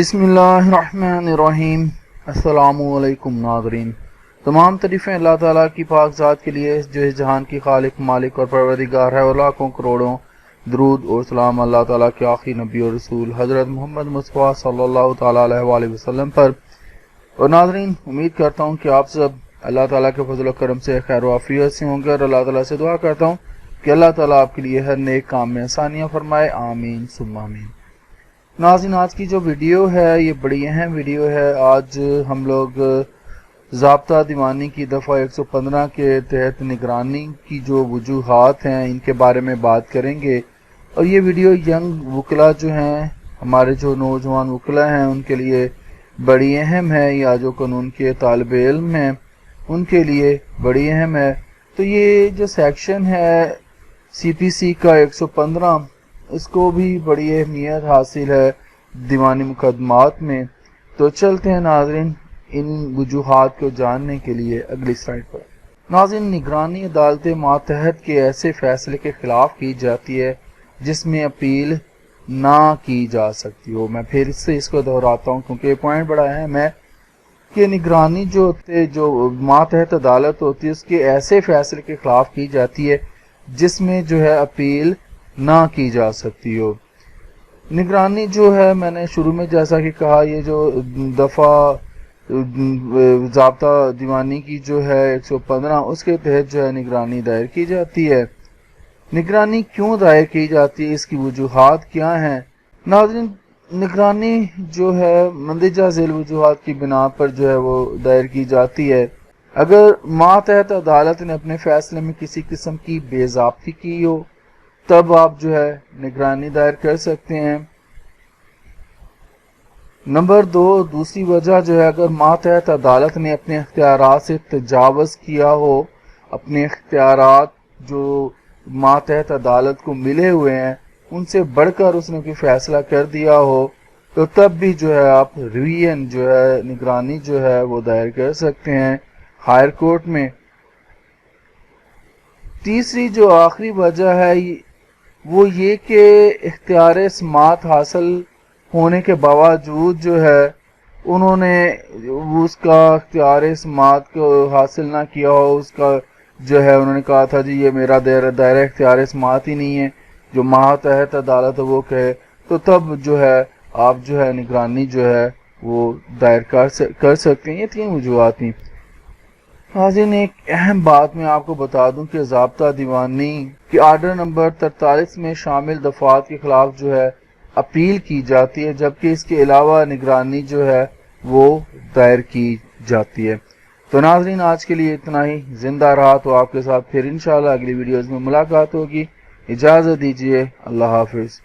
बिस्मिल्लाहिर्रहमानिर्रहीम। अस्सलामुअलैकुम नाज़रीन। तमाम तारीफ़ें अल्लाह ताला की पाक ज़ात के लिए जो इस जहान की खालिक मालिक और परवरदिगार है, और लाखों करोड़ों दरूद और सलाम अल्लाह ताला के आखिरी नबी और रसूल हज़रत मोहम्मद मुस्तफ़ा सल्लल्लाहु ताला अलैहि वसल्लम पर। और नाज़रीन, उम्मीद करता हूँ कि आप सब अल्लाह ताला के फज़ल व करम से खैर व आफ़ियत से होंगे, और अल्लाह ताला से दुआ करता हूँ कि अल्लाह ताला आपके लिए हर नेक काम में आसानियाँ फरमाए। आमीन सुम्मा आमीन। नाज़रीन, आज की जो वीडियो है ये बड़ी अहम वीडियो है। आज हम लोग ज़ाब्ता दीवानी की दफ़ा 115 के तहत निगरानी की जो वजूहात हैं इनके बारे में बात करेंगे। और ये वीडियो यंग वकला जो हैं, हमारे जो नौजवान वकला हैं, उनके लिए बड़ी अहम है, या जो कानून के तालिब इल्म हैं उनके लिए बड़ी अहम है। तो ये जो सेक्शन है CPC का 115, इसको भी बड़ी अहमियत हासिल है दीवानी मुकदमात में। तो चलते हैं नाज़रीन इन वजूहात को जानने के लिए अगली स्लाइड पर। नाज़रीन, निगरानी अदालत मातहत के ऐसे फैसले के खिलाफ की जाती है जिसमें अपील ना की जा सकती हो। मैं फिर से इसको दोहराता हूँ क्योंकि पॉइंट बड़ा अहम है कि निगरानी जो होते जो मातहत अदालत होती है उसके ऐसे फैसले के खिलाफ की जाती है जिसमें जो है अपील ना की जा सकती हो। निगरानी जो है, मैंने शुरू में जैसा कि कहा, ये जो दफ़ा ज़ाब्ता दीवानी की जो है 115 उसके तहत जो है निगरानी दायर की जाती है। निगरानी क्यों दायर की जाती है, इसकी वजूहात क्या हैं? नाज़रीन, निगरानी जो है मंदिजा झेल वजूहात की बिना पर जो है वो दायर की जाती है। अगर मातहत अदालत ने अपने फैसले में किसी किस्म की बेज़ाब्ती की हो तब आप जो है निगरानी दायर कर सकते हैं। नंबर 2, दूसरी वजह जो है, अगर मातहत अदालत ने अपने इख्तियारात से तजावज़ किया हो, अपने इख्तियारात जो मातहत अदालत को मिले हुए हैं उनसे बढ़कर उसने कोई फैसला कर दिया हो, तो तब भी जो है आप रिवीजन जो है निगरानी जो है वो दायर कर सकते हैं हायर कोर्ट में। तीसरी जो आखिरी वजह है वो ये कि इख्तियार समात हासिल होने के बावजूद जो है उन्होंने उसका इख्तियार समात को हासिल ना किया हो, उसका जो है उन्होंने कहा था जी ये मेरा दायरा इख्तियार समात ही नहीं है, जो मातहत अदालत है वो कहे, तो तब जो है आप जो है निगरानी जो है वो दायर कर सकते हैं। ये 3 वजूहात थी। नाज़रीन, एक अहम बात मैं आपको बता दूं कि ज़ाब्ता दीवानी के आर्डर नंबर 43 में शामिल दफ़ात के खिलाफ जो है अपील की जाती है, जबकि इसके अलावा निगरानी जो है वो दायर की जाती है। तो नाज़रीन, आज के लिए इतना ही। जिंदा रहा तो आपके साथ फिर इंशाअल्लाह अगली वीडियोज़ में मुलाकात होगी। इजाज़त दीजिए। अल्लाह हाफिज़।